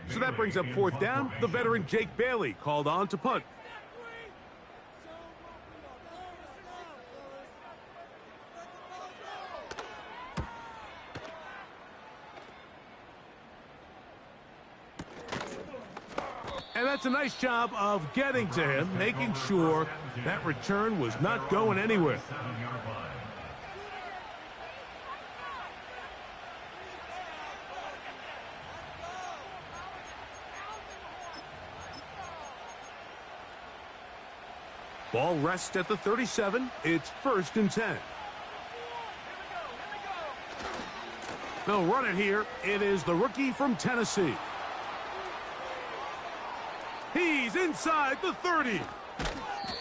So that brings up fourth down. The veteran Jake Bailey called on to punt. And that's a nice job of getting to him, making sure that return was not going anywhere. Ball rests at the 37. It's 1st and 10. They'll run it here. It is the rookie from Tennessee. He's inside the 30.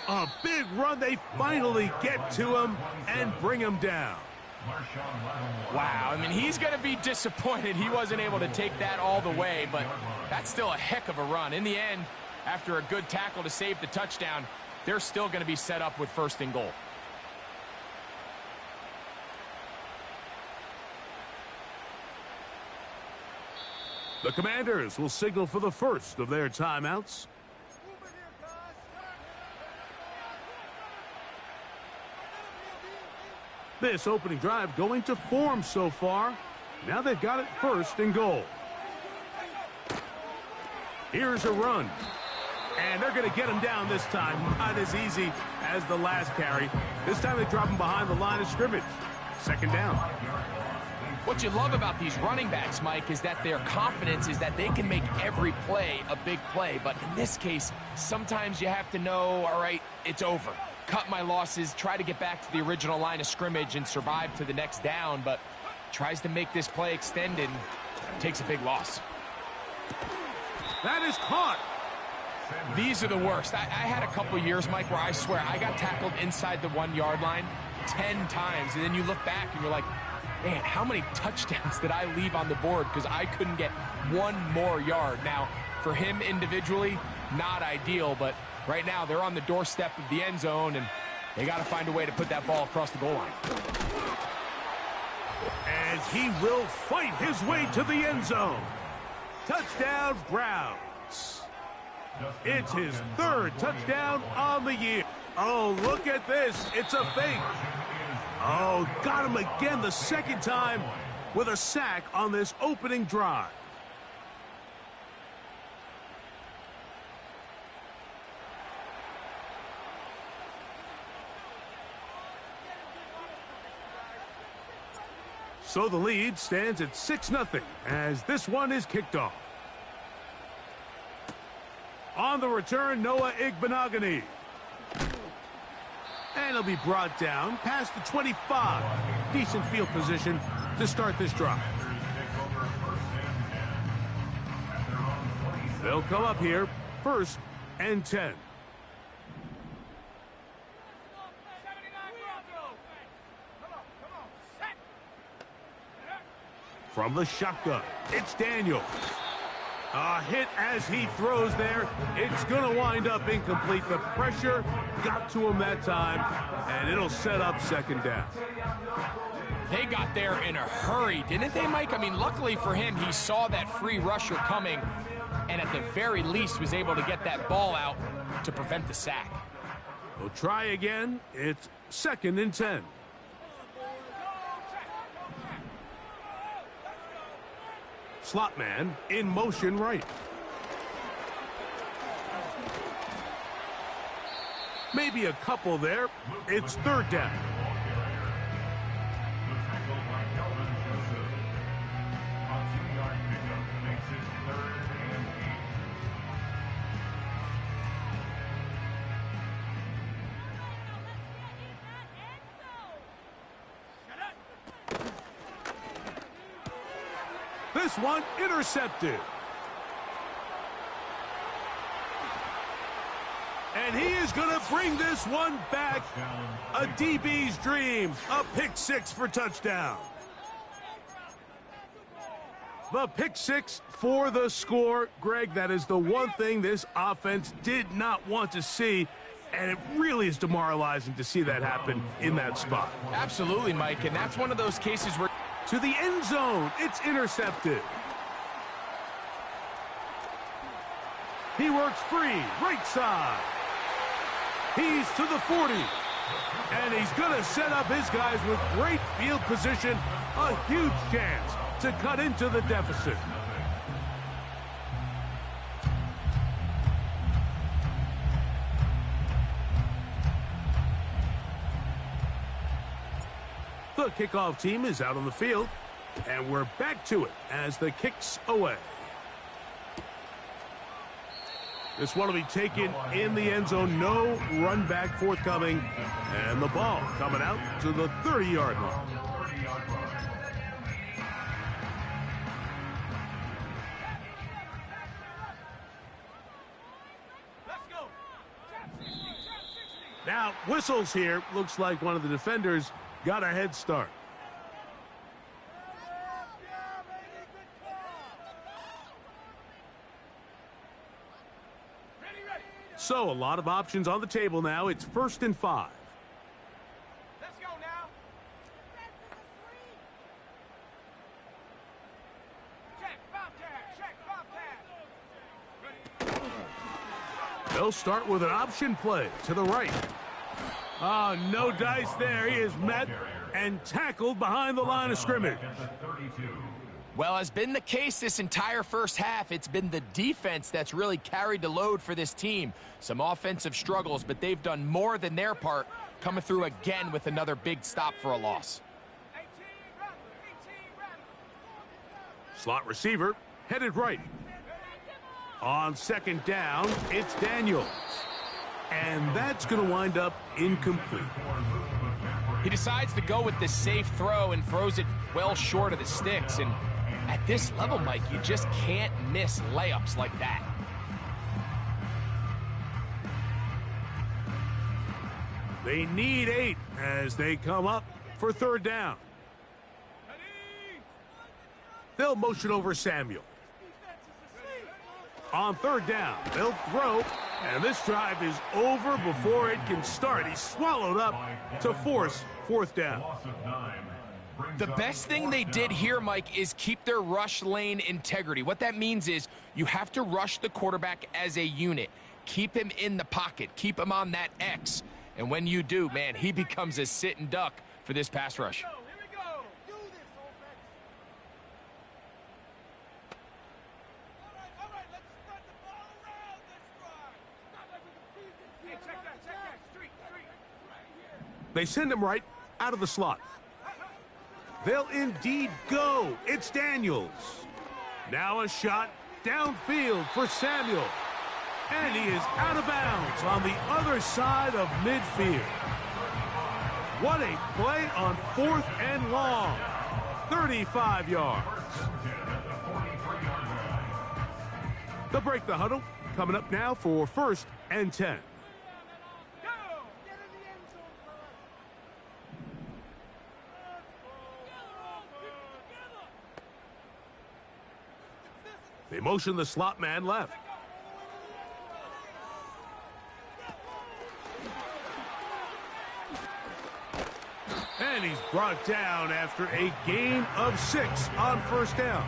A big run. They finally get to him and bring him down. Wow, I mean, he's going to be disappointed he wasn't able to take that all the way, but that's still a heck of a run. In the end, after a good tackle to save the touchdown, they're still going to be set up with 1st and goal. The Commanders will signal for the first of their timeouts. This opening drive going to form so far. Now they've got it 1st and goal. Here's a run. And they're going to get him down this time. Not as easy as the last carry. This time they drop him behind the line of scrimmage. 2nd down. What you love about these running backs, Mike, is that their confidence is that they can make every play a big play. But in this case, sometimes you have to know, all right, it's over. Cut my losses, try to get back to the original line of scrimmage and survive to the next down. But tries to make this play extended, takes a big loss. That is caught. These are the worst. I had a couple years, Mike, where I swear I got tackled inside the 1-yard line 10 times. And then you look back and you're like, man, how many touchdowns did I leave on the board because I couldn't get one more yard? Now, for him individually, not ideal, but right now they're on the doorstep of the end zone, and they got to find a way to put that ball across the goal line. And he will fight his way to the end zone. Touchdown, Browns. It's his 3rd touchdown on the year. Oh, look at this. It's a fake. Oh, got him again the 2nd time with a sack on this opening drive. So the lead stands at 6-0 as this one is kicked off. On the return, Noah Igbenogany. And he'll be brought down past the 25. Decent field position to start this drive. They'll come up here, 1st and 10. From the shotgun, it's Daniel. A hit as he throws there. It's going to wind up incomplete. The pressure got to him that time, and it'll set up 2nd down. They got there in a hurry, didn't they, Mike? I mean, luckily for him, he saw that free rusher coming, and at the very least was able to get that ball out to prevent the sack. We'll try again. It's 2nd and 10. Slot man in motion right. Maybe a couple there. It's 3rd down. This one intercepted. And he is going to bring this one back. A DB's dream. A pick 6 for touchdown. The pick 6 for the score. Greg, that is the one thing this offense did not want to see. And it really is demoralizing to see that happen in that spot. Absolutely, Mike. And that's one of those cases where... To the end zone. It's intercepted. He works free, right side. He's to the 40. And he's going to set up his guys with great field position. A huge chance to cut into the deficit. The kickoff team is out on the field, and we're back to it as the kick's away. This one will be taken in the end zone. No run back forthcoming, and the ball coming out to the 30-yard line. Now, whistles here. Looks like one of the defenders got a head start. So, a lot of options on the table now. It's 1st and 5. Let's go now. Check, Bobcat. They'll start with an option play to the right. Oh, no dice there. He is met and tackled behind the line of scrimmage. Well, as been the case this entire first half, it's been the defense that's really carried the load for this team. Some offensive struggles, but they've done more than their part, coming through again with another big stop for a loss. Slot receiver headed right. On 2nd down, it's Daniels. And that's going to wind up incomplete. He decides to go with the safe throw and throws it well short of the sticks. And at this level, Mike, you just can't miss layups like that. They need 8 as they come up for 3rd down. They'll motion over Samuel. On 3rd down, they'll throw, and this drive is over before it can start. He's swallowed up to force 4th down. The best thing they did here, Mike, is keep their rush lane integrity. What that means is you have to rush the quarterback as a unit. Keep him in the pocket. Keep him on that X. And when you do, man, he becomes a sitting duck for this pass rush. They send him right out of the slot. They'll indeed go. It's Daniels. Now a shot downfield for Samuel. And he is out of bounds on the other side of midfield. What a play on 4th and long. 35 yards. They'll break the huddle. Coming up now for 1st and 10. They motion the slot man left. And he's brought down after a gain of 6 on 1st down.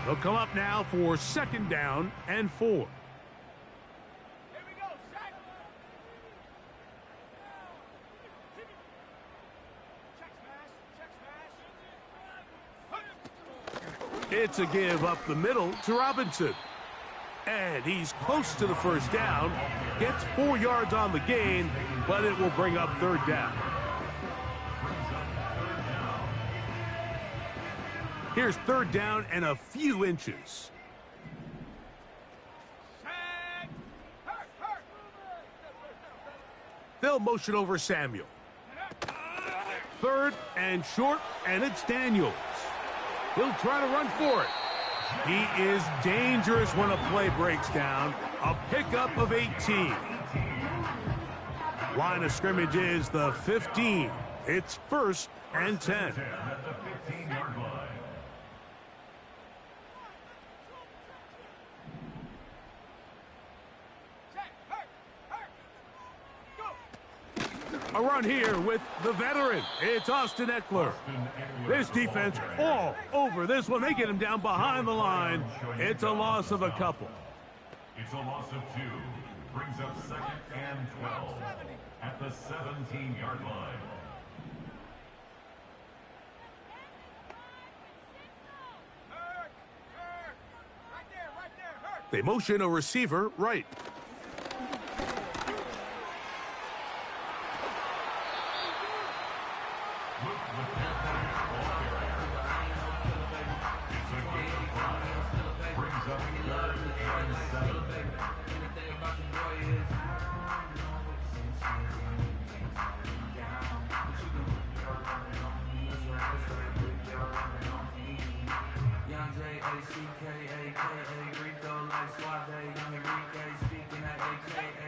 They'll come up now for 2nd down and 4. Here we go, set. Check smash. It's a give up the middle to Robinson. And he's close to the 1st down. Gets 4 yards on the gain, but it will bring up 3rd down. Here's 3rd down and a few inches. They'll motion over Samuel. 3rd and short, and it's Daniels. He'll try to run for it. He is dangerous when a play breaks down. A pickup of 18. Line of scrimmage is the 15. It's 1st and 10. A run here with the veteran. It's Austin Eckler. This defense all over this one. They get him down behind the line. It's a loss of a couple. It's a loss of 2. Brings up 2nd and 12 at the 17-yard line. They motion a receiver right.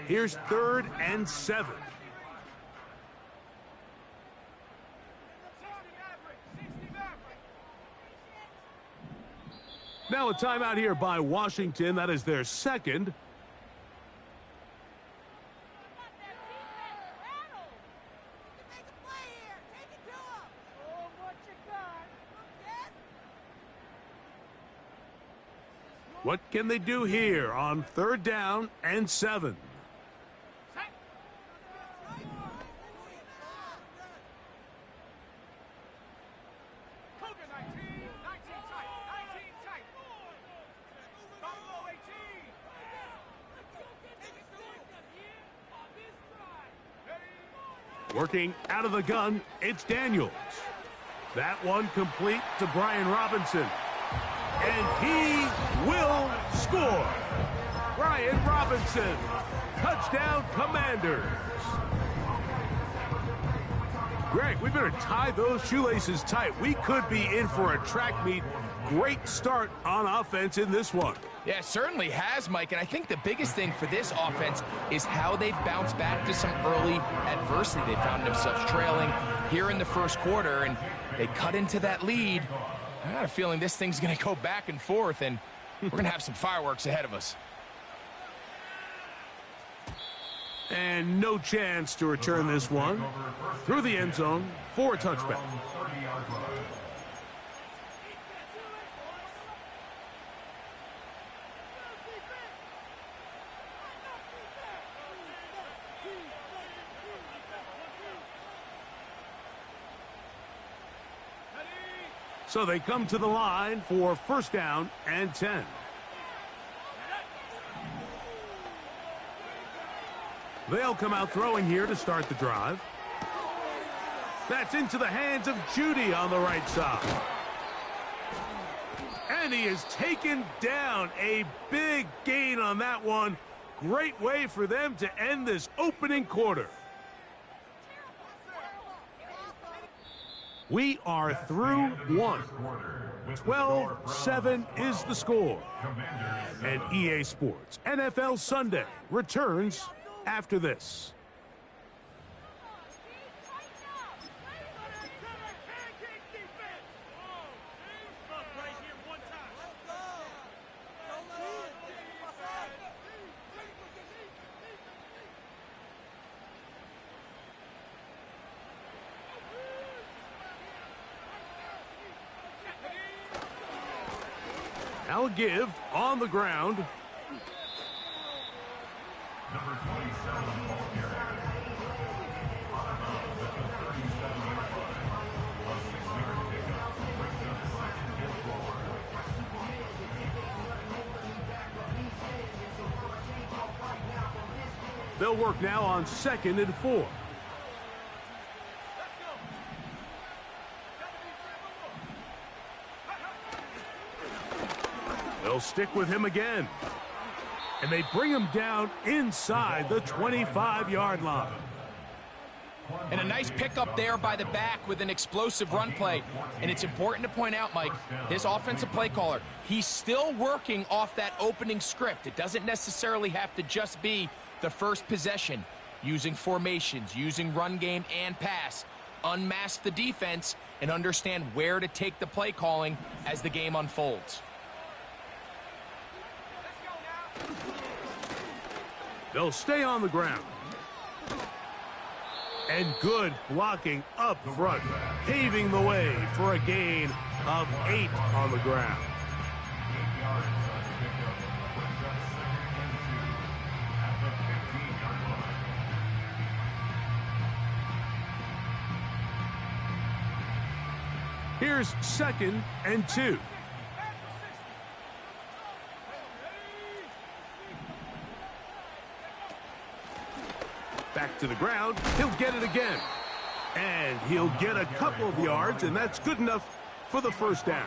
Here's 3rd and 7. Now a timeout here by Washington. That is their second. What can they do here on 3rd down and 7? Working out of the gun, it's Daniels. That one complete to Brian Robinson. And he will score. Brian Robinson. Touchdown, Commanders. Greg, we better tie those shoelaces tight. We could be in for a track meet. Great start on offense in this one. Yeah, it certainly has, Mike, and I think the biggest thing for this offense is how they've bounced back to some early adversity. They found themselves trailing here in the first quarter, and they cut into that lead. I got a feeling this thing's going to go back and forth, and we're going to have some fireworks ahead of us. And no chance to return this one through the end zone for a touchback. So they come to the line for 1st down and 10. They'll come out throwing here to start the drive. That's into the hands of Judy on the right side. And he is taken down. A big gain on that one. Great way for them to end this opening quarter. We are through one. 12-7 is the score. And EA Sports NFL Sunday returns after this. Now a give on the ground. Number 27, ball carrier. A 6-yard pickup brings up 2nd and 4. They'll work now on 2nd and 4. They'll stick with him again. And they bring him down inside the 25-yard line. And a nice pickup there by the back with an explosive run play. And it's important to point out, Mike, this offensive play caller, he's still working off that opening script. It doesn't necessarily have to just be the first possession. Using formations, using run game and pass. Unmask the defense and understand where to take the play calling as the game unfolds. They'll stay on the ground. And good blocking up front, paving the way for a gain of 8 on the ground. 8 yards on the pickup. Brings up 2nd and 2 at the 15-yard line. Here's 2nd and 2. Back to the ground. He'll get it again. And he'll get a couple of yards, and that's good enough for the first down.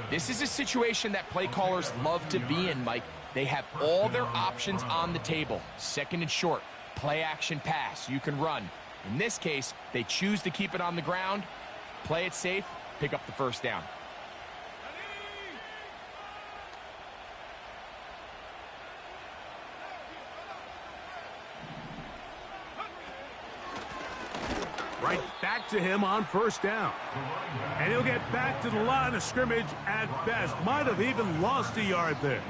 This is a situation that play callers love to be in, Mike. They have all their options on the table. 2nd and short, play action pass, you can run. In this case, they choose to keep it on the ground, play it safe, pick up the first down. Right back to him on first down. And he'll get back to the line of scrimmage at best. Might have even lost a yard there.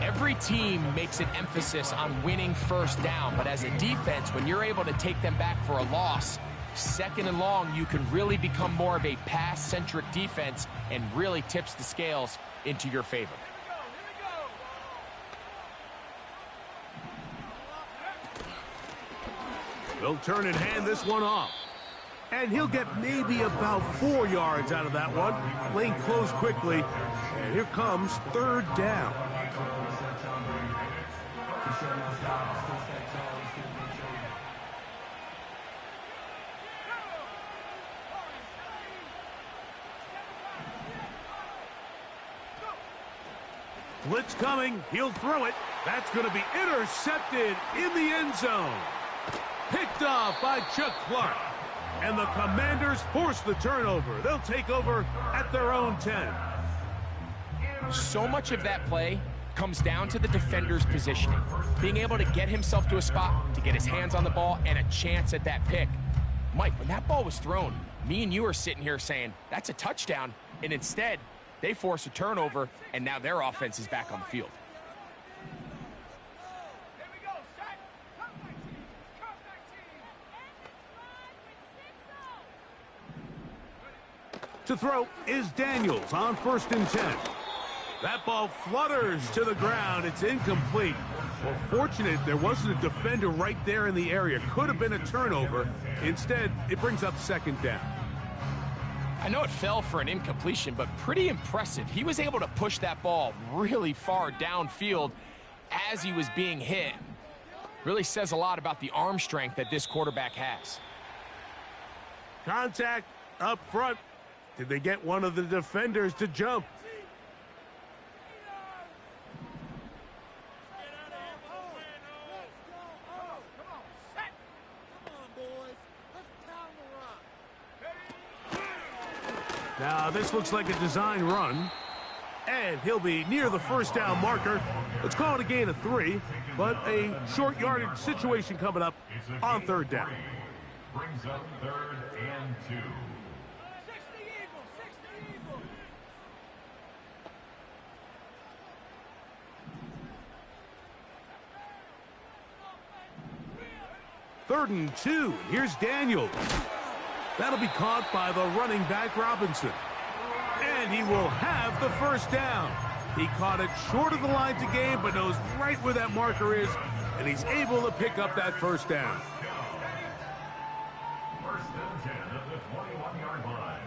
Every team makes an emphasis on winning first down, but as a defense, when you're able to take them back for a loss, 2nd and long, you can really become more of a pass-centric defense and really tips the scales into your favor. He'll turn and hand this one off. And he'll get maybe about 4 yards out of that one. Lane closed quickly. And here comes 3rd down. Blitz coming. He'll throw it. That's going to be intercepted in the end zone. Picked off by Chuck Clark. And the Commanders force the turnover. They'll take over at their own 10. So much of that play comes down to the defender's positioning. Being able to get himself to a spot, to get his hands on the ball, and a chance at that pick. Mike, when that ball was thrown, me and you are sitting here saying, that's a touchdown. And instead, they force a turnover, and now their offense is back on the field. To throw is Daniels on 1st and 10. That ball flutters to the ground. It's incomplete. Well, fortunate there wasn't a defender right there in the area. Could have been a turnover. Instead, it brings up 2nd down. I know it fell for an incompletion, but pretty impressive. He was able to push that ball really far downfield as he was being hit. Really says a lot about the arm strength that this quarterback has. Contact up front. Did they get one of the defenders to jump? Now this looks like a design run. And he'll be near the first down marker. Let's call it a gain of 3, but a short yardage situation coming up on 3rd down. Brings up 3rd and 2. Third and 2. Here's Daniels. That'll be caught by the running back Robinson. And he will have the first down. He caught it short of the line to gain, but knows right where that marker is, and he's able to pick up that first down. 1st and 10 at the 21-yard line.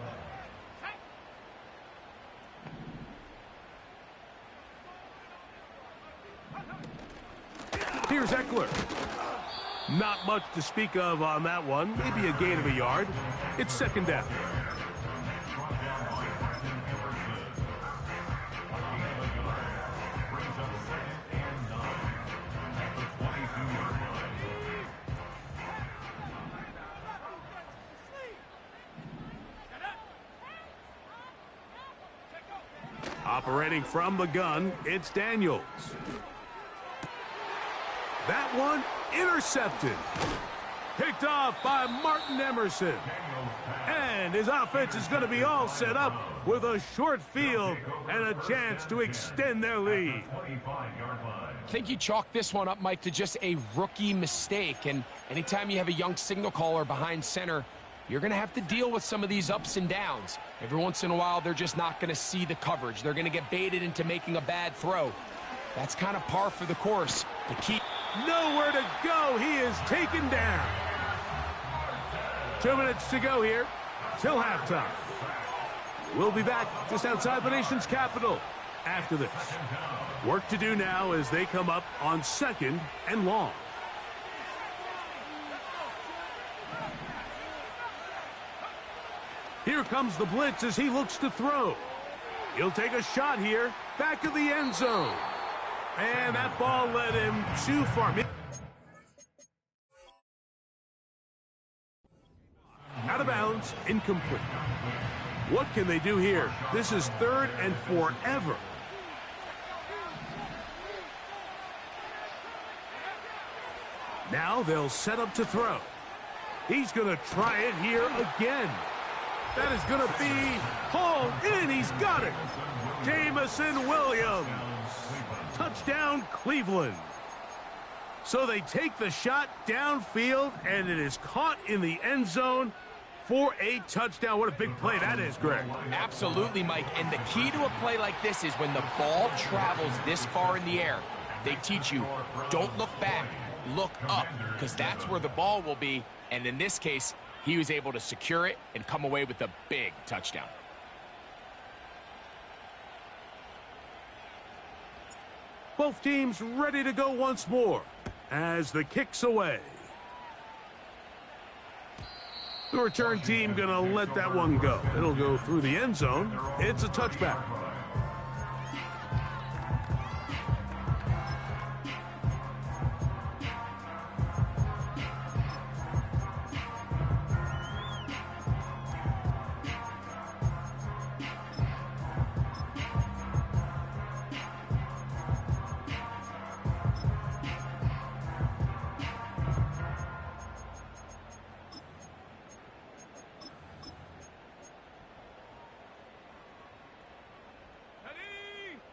Here's Eckler. Not much to speak of on that one. Maybe a gain of a yard. It's 2nd down. Operating from the gun, it's Daniels. That one intercepted. Picked off by Martin Emerson. And his offense is going to be all set up with a short field and a chance to extend their lead. think you chalk this one up, Mike, to just a rookie mistake. And anytime you have a young signal caller behind center, you're going to have to deal with some of these ups and downs. Every once in a while, they're just not going to see the coverage. They're going to get baited into making a bad throw. That's kind of par for the course. The key... Nowhere to go. He is taken down. 2 minutes to go here till halftime. We'll be back just outside the nation's capital after this. Work to do now as they come up on 2nd and long. Here comes the blitz as he looks to throw. He'll take a shot here, back of the end zone. And that ball led him too far. Out of bounds, incomplete. What can they do here? This is 3rd and forever. Now they'll set up to throw. He's going to try it here again. That is going to be hauled in. He's got it. Jamison Williams. Touchdown, Cleveland. So they take the shot downfield, and it is caught in the end zone for a touchdown. What a big play that is, Greg. Absolutely, Mike. And the key to a play like this is when the ball travels this far in the air, they teach you, don't look back, look up, because that's where the ball will be. And in this case, he was able to secure it and come away with a big touchdown. Both teams ready to go once more as the kick's away. The return team going to let that one go. It'll go through the end zone. It's a touchback.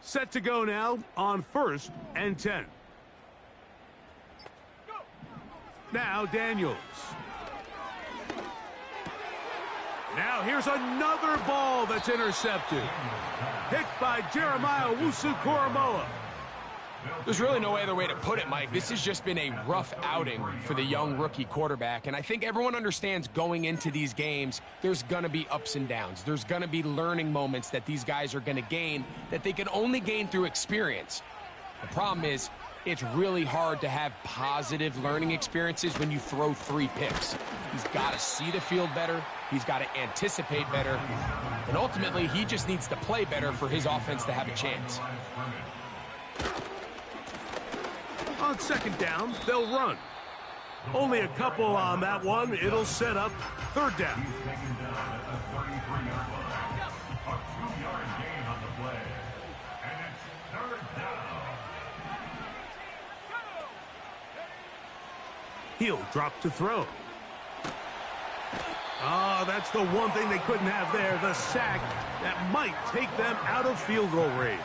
Set to go now on 1st and 10. Now Daniels. Now here's another ball that's intercepted. Picked by Jeremiah Owusu-Koramoah. There's really no other way to put it, Mike. This has just been a rough outing for the young rookie quarterback, and I think everyone understands going into these games, there's going to be ups and downs. There's going to be learning moments that these guys are going to gain that they can only gain through experience. The problem is, it's really hard to have positive learning experiences when you throw 3 picks. He's got to see the field better. He's got to anticipate better. And ultimately, he just needs to play better for his offense to have a chance. On 2nd down, they'll run. Only a couple on that one. It'll set up 3rd down. He'll drop to throw. Oh, that's the one thing they couldn't have there, the sack that might take them out of field goal range.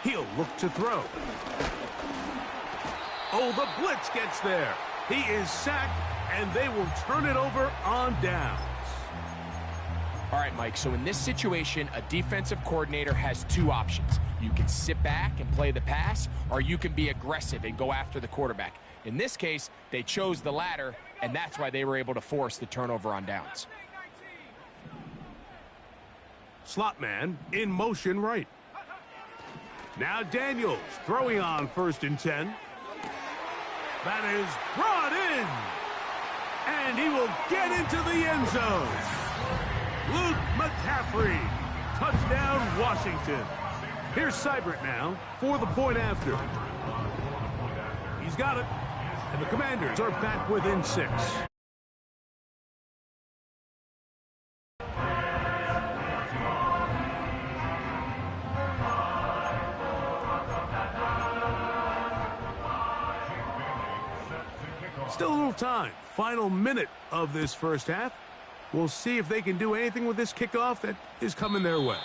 He'll look to throw. Oh, the blitz gets there. He is sacked, and they will turn it over on downs. All right, Mike, so in this situation, a defensive coordinator has 2 options. You can sit back and play the pass, or you can be aggressive and go after the quarterback. In this case, they chose the latter, and that's why they were able to force the turnover on downs. Slot man in motion right. Now Daniels throwing on 1st and 10. That is brought in. And he will get into the end zone. Luke McCaffrey. Touchdown, Washington. Here's Seibert now for the point after. He's got it. And the Commanders are back within 6. Still a little time. Final minute of this first half. We'll see if they can do anything with this kickoff that is coming their way.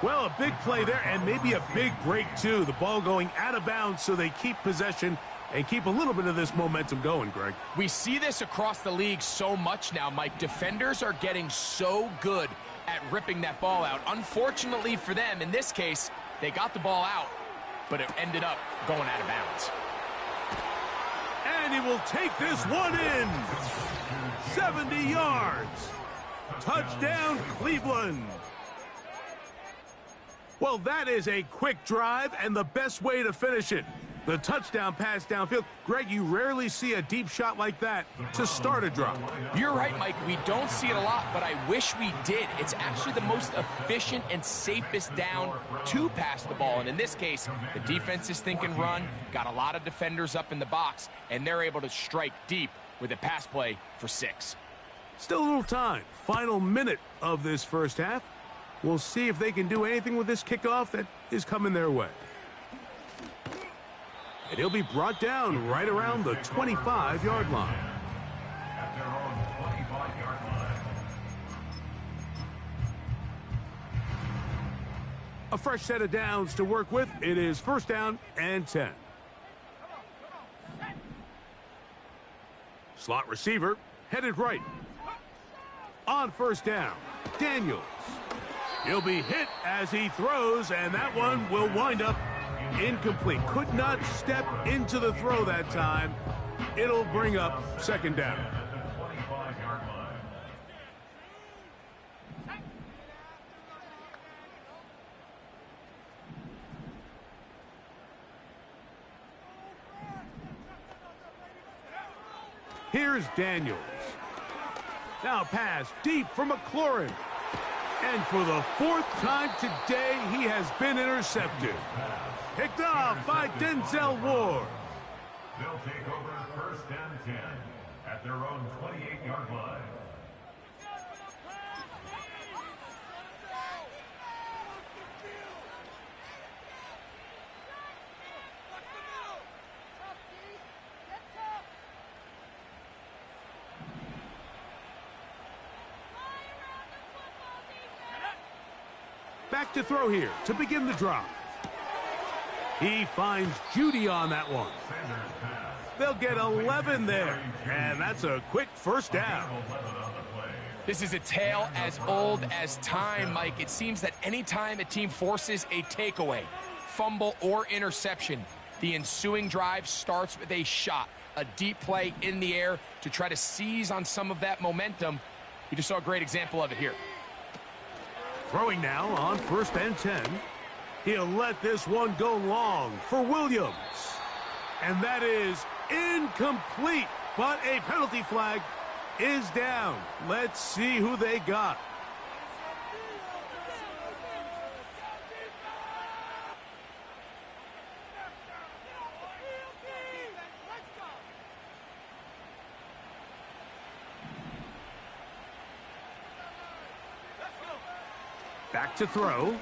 Well, a big play there and maybe a big break, too. The ball going out of bounds so they keep possession and keep a little bit of this momentum going, Greg. We see this across the league so much now, Mike. Defenders are getting so good at ripping that ball out. Unfortunately for them, in this case, they got the ball out, but it ended up going out of bounds. And he will take this one in. 70 yards. Touchdown, Cleveland. Well, that is a quick drive and the best way to finish it. The touchdown pass downfield. Greg, you rarely see a deep shot like that to start a drive. You're right, Mike. We don't see it a lot, but I wish we did. It's actually the most efficient and safest down to pass the ball. And in this case, the defense is thinking run, got a lot of defenders up in the box, and they're able to strike deep with a pass play for 6. Still a little time. Final minute of this first half. We'll see if they can do anything with this kickoff that is coming their way. And he'll be brought down right around the 25-yard line. At their own 25-yard line. A fresh set of downs to work with. It is first down and 10. Slot receiver headed right. On first down, Daniels. He'll be hit as he throws, and that one will wind up incomplete. Could not step into the throw that time. It'll bring up second down. At the 25-yard line. Here's Daniels. Now pass deep from McLaurin. And for the 4th time today, he has been intercepted. Picked off by Denzel Ward. They'll take over first and 10 at their own 28-yard line. Back to throw here to begin the drive. He finds Judy on that one. They'll get 11 there, and that's a quick first down. This is a tale as old as time, Mike. It seems that anytime a team forces a takeaway, fumble, or interception, the ensuing drive starts with a shot, a deep play in the air to try to seize on some of that momentum. We just saw a great example of it here. Throwing now on first and 10. He'll let this one go long for Williams. And that is incomplete, but a penalty flag is down. Let's see who they got. Back to throw.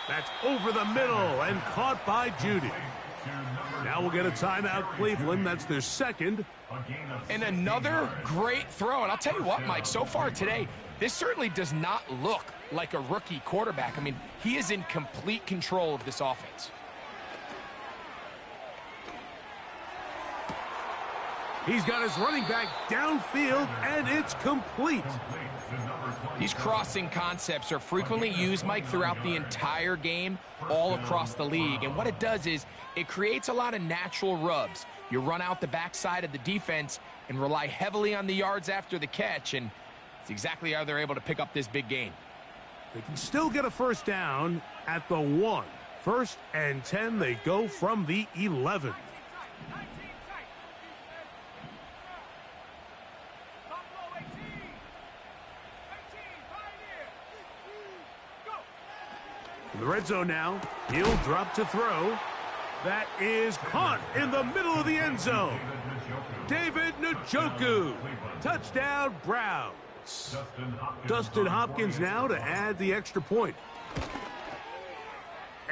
That's over the middle and caught by Judy. Now we'll get a timeout, Cleveland. That's their second. And another great throw. And I'll tell you what, Mike, so far today, this certainly does not look like a rookie quarterback. I mean, he is in complete control of this offense. He's got his running back downfield, and it's complete. These crossing concepts are frequently used, Mike, throughout the entire game, all across the league. And what it does is it creates a lot of natural rubs. You run out the backside of the defense and rely heavily on the yards after the catch, and it's exactly how they're able to pick up this big gain. They can still get a first down at the 1. First and 10, they go from the 11. In the red zone now, he'll drop to throw. That is caught in the middle of the end zone. David Njoku. Touchdown, Browns. Dustin Hopkins now to add the extra point.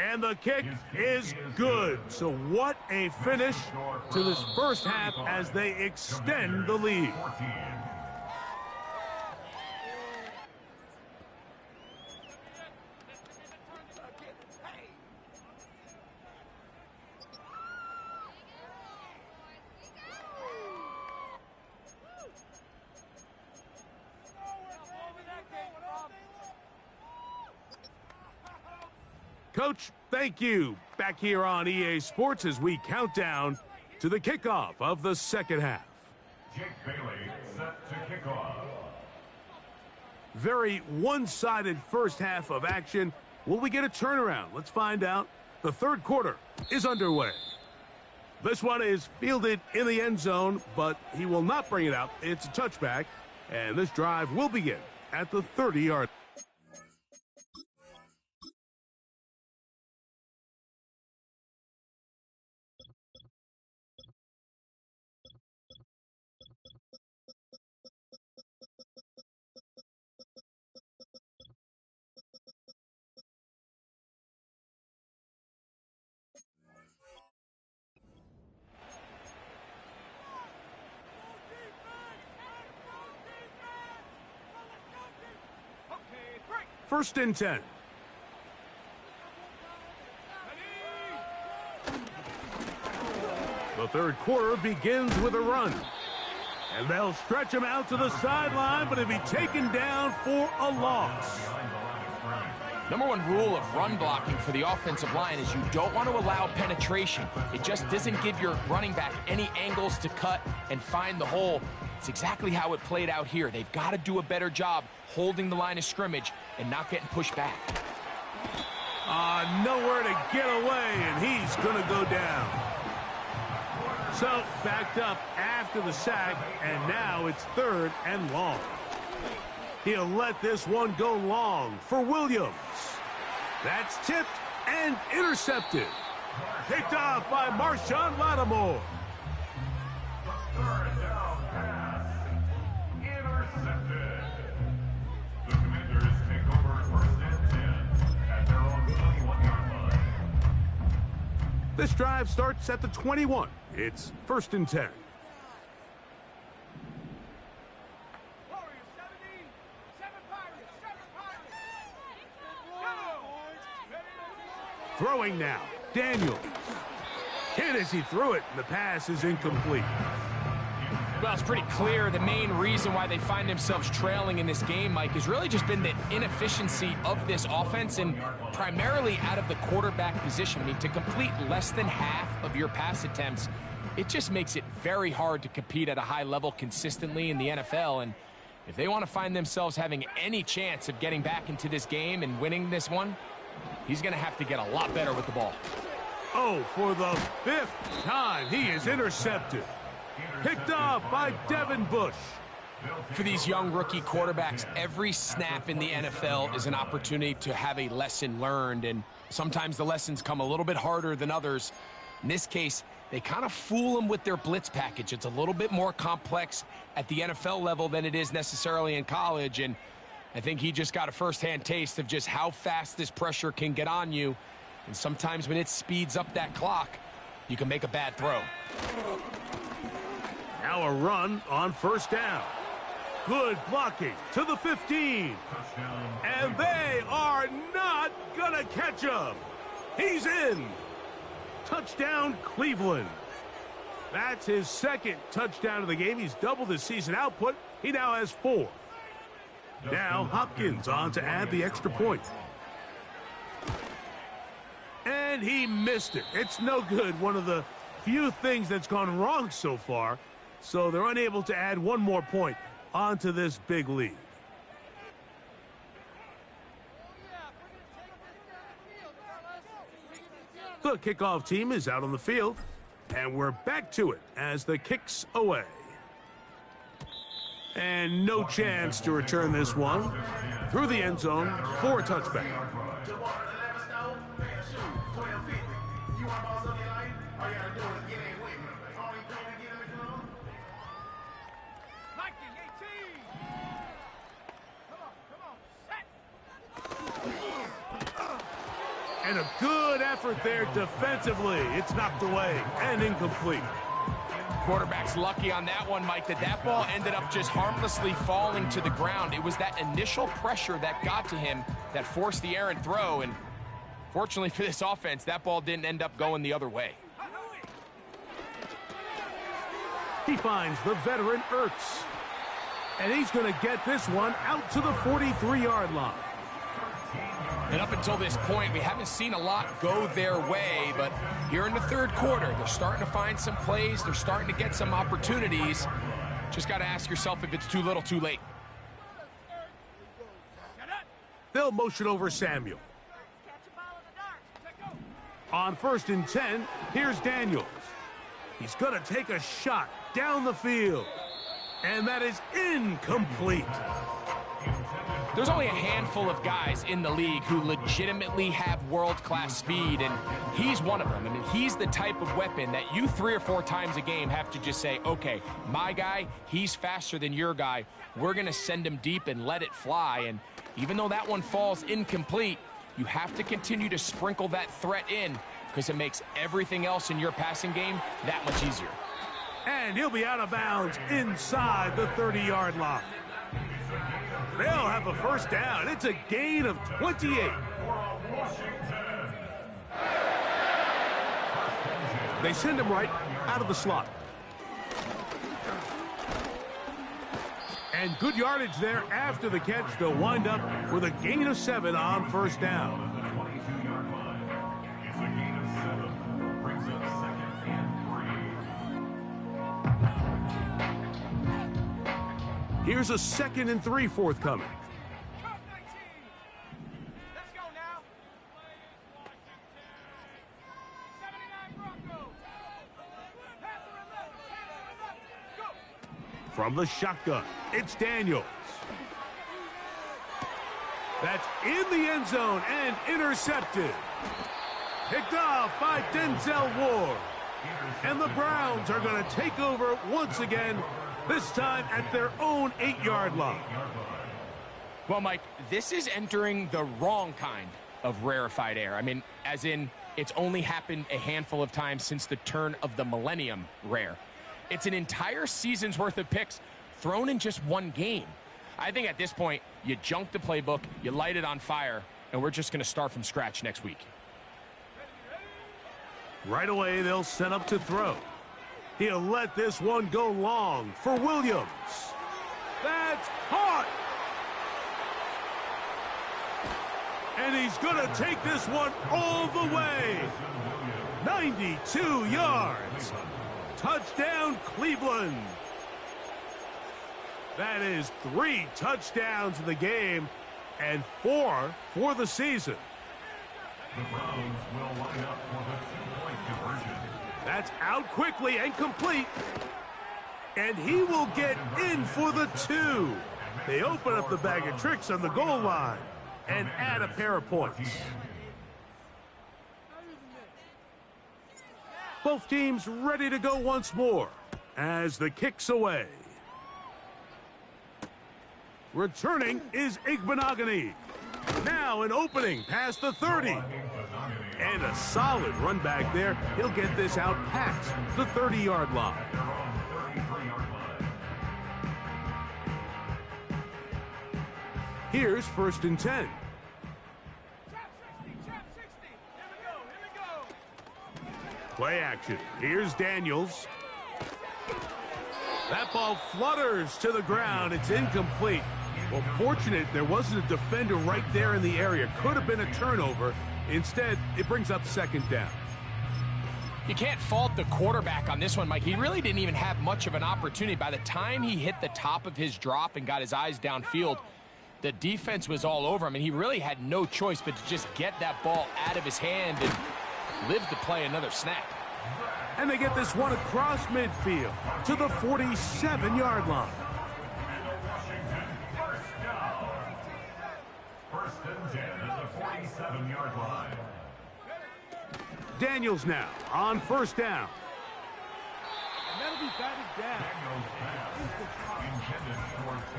And the kick is good. So what a finish to this first half as they extend the lead. Coach, thank you. Back here on EA Sports as we count down to the kickoff of the second half. Jake Bailey set to kick off. Very one-sided first half of action. Will we get a turnaround? Let's find out. The third quarter is underway. This one is fielded in the end zone, but he will not bring it out. It's a touchback, and this drive will begin at the 30-yard. First and 10. The third quarter begins with a run. And they'll stretch him out to the sideline, but he'll be taken down for a loss. Number one rule of run blocking for the offensive line is you don't want to allow penetration. It just doesn't give your running back any angles to cut and find the hole. It's exactly how it played out here. They've got to do a better job holding the line of scrimmage and not getting pushed back. Nowhere to get away, and he's going to go down. So, backed up after the sack, and now it's third and long. He'll let this one go long for Williams. That's tipped and intercepted. Picked off by Marshawn Lattimore. Third down pass. Intercepted. The Commanders take over first and 10 at their own 21-yard line. This drive starts at the 21. It's first and 10. Throwing now, Daniels. Hit as he threw it, and the pass is incomplete. Well, it's pretty clear the main reason why they find themselves trailing in this game, Mike, has really just been the inefficiency of this offense and primarily out of the quarterback position. I mean, to complete less than half of your pass attempts, it just makes it very hard to compete at a high level consistently in the NFL. And if they want to find themselves having any chance of getting back into this game and winning this one, he's going to have to get a lot better with the ball. Oh, for the fifth time, he is intercepted. Picked off by Devin Bush. For these young rookie quarterbacks, every snap in the NFL is an opportunity to have a lesson learned, and sometimes the lessons come a little bit harder than others. In this case, they kind of fool them with their blitz package. It's a little bit more complex at the NFL level than it is necessarily in college, and I think he just got a first-hand taste of just how fast this pressure can get on you. And sometimes when it speeds up that clock, you can make a bad throw. Now a run on first down. Good blocking to the 15. And they are not going to catch him. He's in. Touchdown, Cleveland. That's his second touchdown of the game. He's doubled his season output. He now has 4. Now Hopkins on to add the extra point. And he missed it. It's no good. One of the few things that's gone wrong so far. So they're unable to add one more point onto this big lead. The kickoff team is out on the field. And we're back to it as the kick's away. And no chance to return this one through the end zone for a touchback. And a good effort there defensively. It's knocked away and incomplete. Quarterback's lucky on that one, Mike, that ball ended up just harmlessly falling to the ground. It was that initial pressure that got to him that forced the errant throw, and fortunately for this offense, that ball didn't end up going the other way. He finds the veteran Ertz, and he's going to get this one out to the 43-yard line. And up until this point, we haven't seen a lot go their way, but here in the third quarter, they're starting to find some plays. They're starting to get some opportunities. Just got to ask yourself if it's too little, too late. They'll motion over Samuel. On 1st and 10, here's Daniels. He's going to take a shot down the field. And that is incomplete. There's only a handful of guys in the league who legitimately have world-class speed, and he's one of them. I mean, he's the type of weapon that you 3 or 4 times a game have to just say, okay, my guy, he's faster than your guy. We're going to send him deep and let it fly. And even though that one falls incomplete, you have to continue to sprinkle that threat in because it makes everything else in your passing game that much easier. And he'll be out of bounds inside the 30-yard line. They'll have a first down. It's a gain of 28. They send him right out of the slot. And good yardage there after the catch. They'll wind up with a gain of 7 on first down. It's a gain of 7. Brings up 2nd and 3. Here's a 2nd and 3 forthcoming. Let's go now. 79 Broncos. Panther 11. Go. From the shotgun, it's Daniels. That's in the end zone and intercepted. Picked off by Denzel Ward. And the Browns are going to take over once again, this time at their own 8-yard line. Well, Mike, this is entering the wrong kind of rarefied air. I mean, as in, it's only happened a handful of times since the turn of the millennium rare. It's an entire season's worth of picks thrown in just one game. I think at this point, you junk the playbook, you light it on fire, and we're just going to start from scratch next week. Right away, they'll set up to throw. He'll let this one go long for Williams. That's caught! And he's going to take this one all the way. 92 yards. Touchdown, Cleveland. That is 3 touchdowns in the game and 4 for the season. The Browns will line up for the 2-point conversion. That's out quickly and complete. And he will get in for the 2. They open up the bag of tricks on the goal line and add a pair of points. Both teams ready to go once more as the kick's away. Returning is Igbenogany. Now an opening past the 30. And a solid run back there. He'll get this out past the 30-yard line. Here's 1st and 10. Trap 60. Here we go. Play action. Here's Daniels. That ball flutters to the ground. It's incomplete. Well, fortunate there wasn't a defender right there in the area. Could have been a turnover. Instead, it brings up 2nd down. You can't fault the quarterback on this one, Mike. He really didn't even have much of an opportunity. By the time he hit the top of his drop and got his eyes downfield, the defense was all over him, and he really had no choice but to just get that ball out of his hand and live to play another snap. And they get this one across midfield to the 47-yard line. First and 10 at the 47-yard line. Daniels now on 1st down. And that'll be batted down.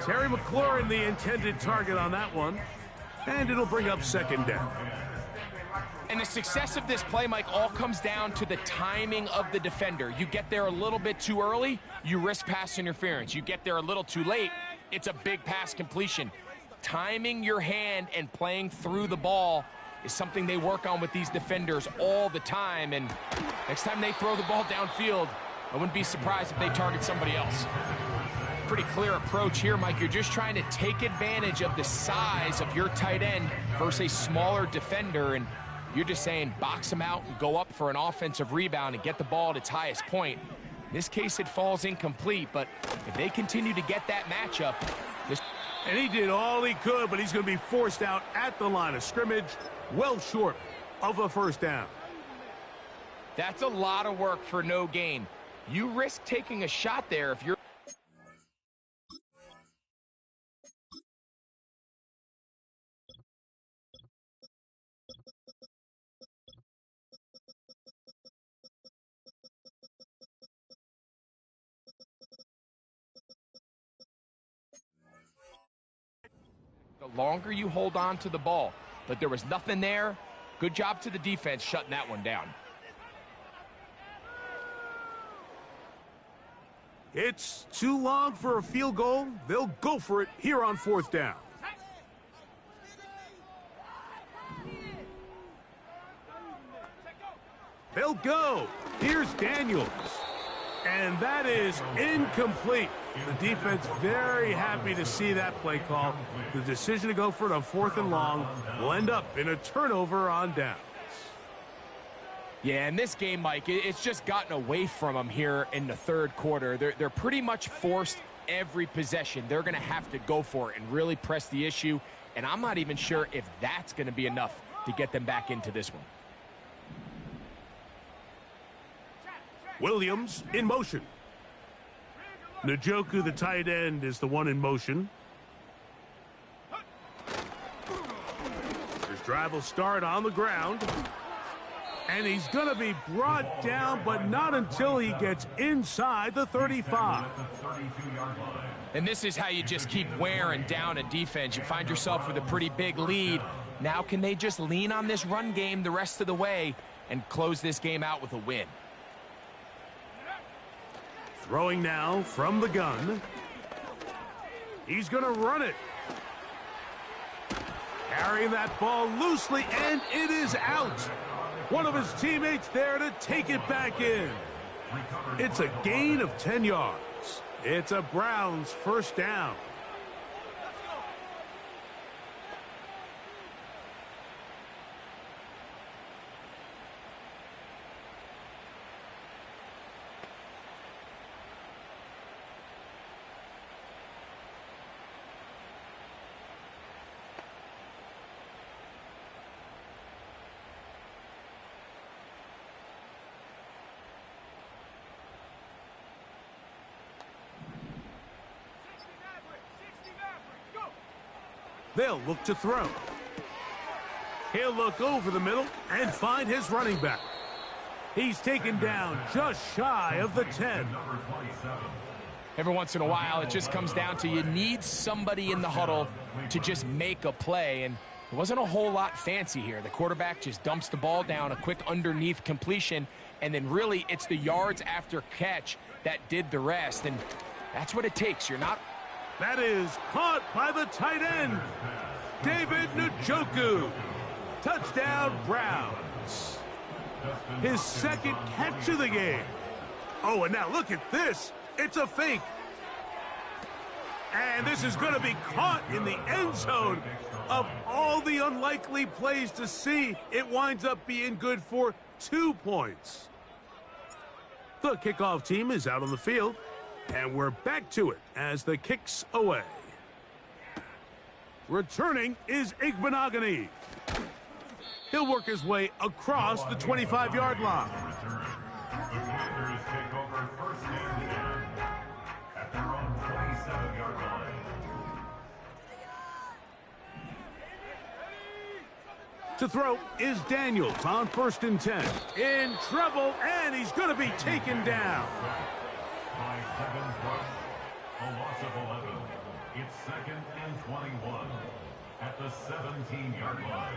Terry McLaurin, the intended target on that one. And it'll bring up 2nd down. And the success of this play, Mike, all comes down to the timing of the defender. You get there a little bit too early, you risk pass interference. You get there a little too late, it's a big pass completion. Timing your hand and playing through the ball is something they work on with these defenders all the time. And next time they throw the ball downfield, I wouldn't be surprised if they target somebody else. pretty clear approach here, Mike. You're just trying to take advantage of the size of your tight end versus a smaller defender, and you're just saying box him out and go up for an offensive rebound and get the ball at its highest point. In this case, it falls incomplete, but if they continue to get that matchup, this... And he did all he could, but he's going to be forced out at the line of scrimmage, well short of a first down. That's a lot of work for no gain. You risk taking a shot there if you're... The longer you hold on to the ball, but there was nothing there. Good job to the defense shutting that one down. It's too long for a field goal. They'll go for it here on fourth down. They'll go. Here's Daniels. And that is incomplete. The defense very happy to see that play call. The decision to go for it on fourth and long will end up in a turnover on downs. Yeah, in this game, Mike, it's just gotten away from them here in the third quarter. They're pretty much forced every possession. They're going to have to go for it and really press the issue. And I'm not even sure if that's going to be enough to get them back into this one. Williams in motion. Njoku, the tight end, is the one in motion. His drive will start on the ground. And he's going to be brought down, but not until he gets inside the 35. And this is how you just keep wearing down a defense. You find yourself with a pretty big lead. Now can they just lean on this run game the rest of the way and close this game out with a win? Throwing now from the gun. He's going to run it. Carrying that ball loosely, and it is out. One of his teammates there to take it back in. It's a gain of 10 yards. It's a Browns first down. They'll look to throw. He'll look over the middle and find his running back. He's taken down just shy of the 10. Every once in a while, it just comes down to you need somebody in the huddle to just make a play, and it wasn't a whole lot fancy here. The quarterback just dumps the ball down, a quick underneath completion, and then really it's the yards after catch that did the rest, and that's what it takes. You're not... That is caught by the tight end, David Njoku. Touchdown, Browns. His second catch of the game. Oh, and now look at this. It's a fake. And this is going to be caught in the end zone. Of all the unlikely plays to see, it winds up being good for 2 points. The kickoff team is out on the field. And we're back to it as the kick's away. Returning is Igbenogany. He'll work his way across the 25-yard line. The Commanders take over first and 10 at their own 27-yard line. To throw is Daniels on first and 10. In trouble, and he's going to be taken down. By Kevin's rush, a loss of 11. It's second and 21 at the 17-yard line.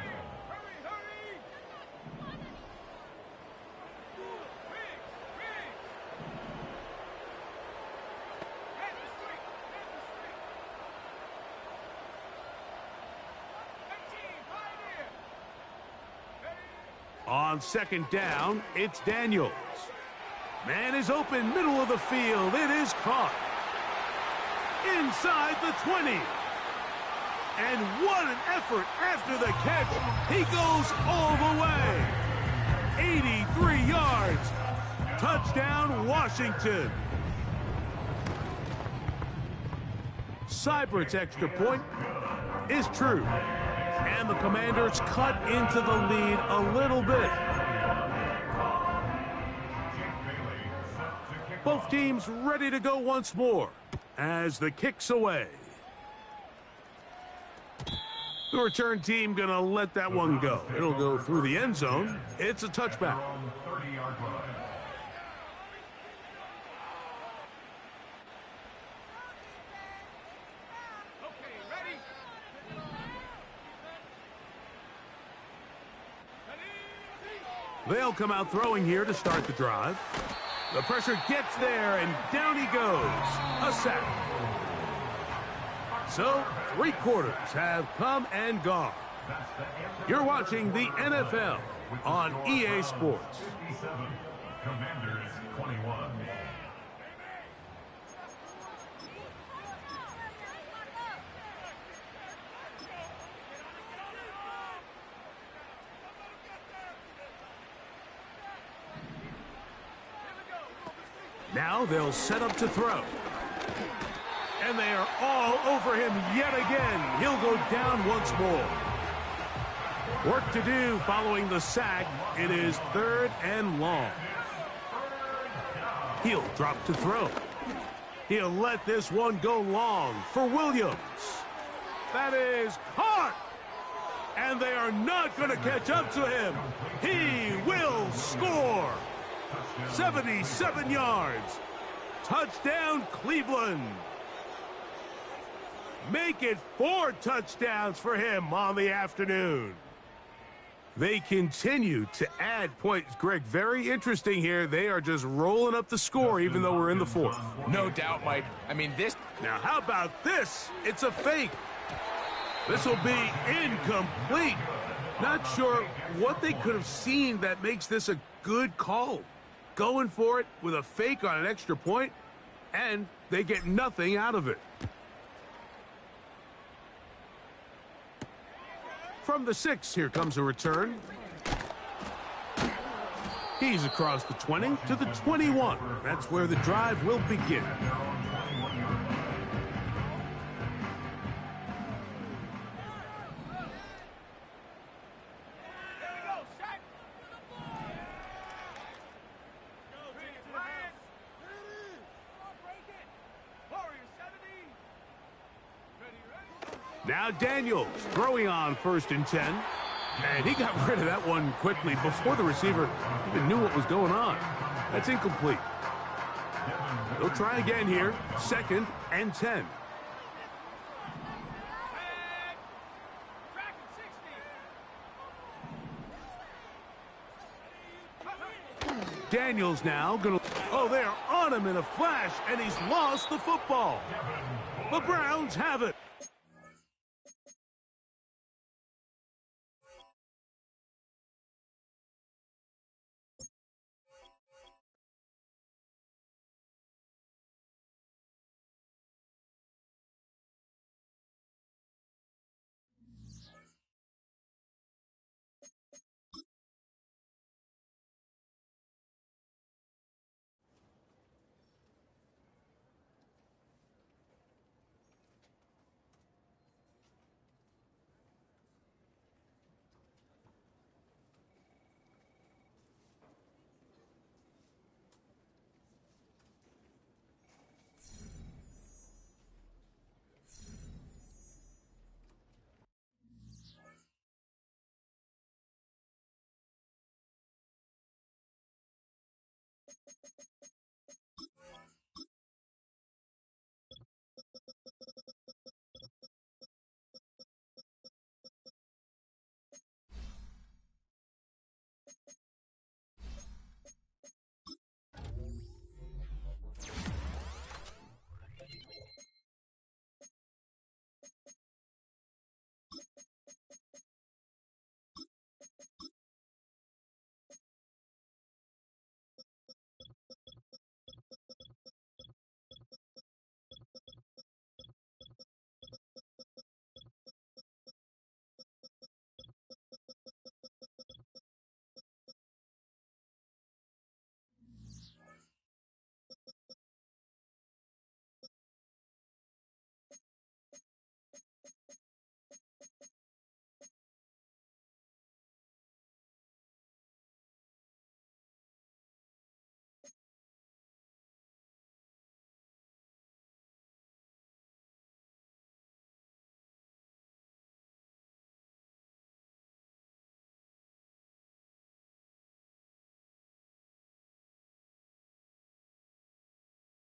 On second down, it's Daniels. Man is open, middle of the field. It is caught. inside the 20. And what an effort after the catch. He goes all the way. 83 yards. Touchdown, Washington. Seibert's extra point is true. And the Commanders cut into the lead a little bit. Both teams ready to go once more as the kick's away. The return team gonna let that one go. It'll go through the end zone. It's a touchback. They'll come out throwing here to start the drive. The pressure gets there, and down he goes. A sack. So, 3 quarters have come and gone. You're watching the NFL on EA Sports. Commanders 21. Now they'll set up to throw. And they are all over him yet again. He'll go down once more. Work to do following the sack. It is 3rd and long. He'll drop to throw. He'll let this one go long for Williams. That is caught. And they are not going to catch up to him. He will score. 77 yards. Touchdown, Cleveland. Make it 4 touchdowns for him on the afternoon. They continue to add points. Greg, very interesting here. They are just rolling up the score even though we're in the 4th. No doubt, Mike. I mean, this... Now, how about this? It's a fake. This will be incomplete. Not sure what they could have seen that makes this a good call. Going for it with a fake on an extra point, and they get nothing out of it. From the 6, here comes a return. He's across the 20 to the 21. That's where the drive will begin. Now Daniels throwing on 1st and 10. And he got rid of that one quickly before the receiver even knew what was going on. That's incomplete. They'll try again here. 2nd and 10. Daniels now going to... Oh, they're on him in a flash, and he's lost the football. The Browns have it.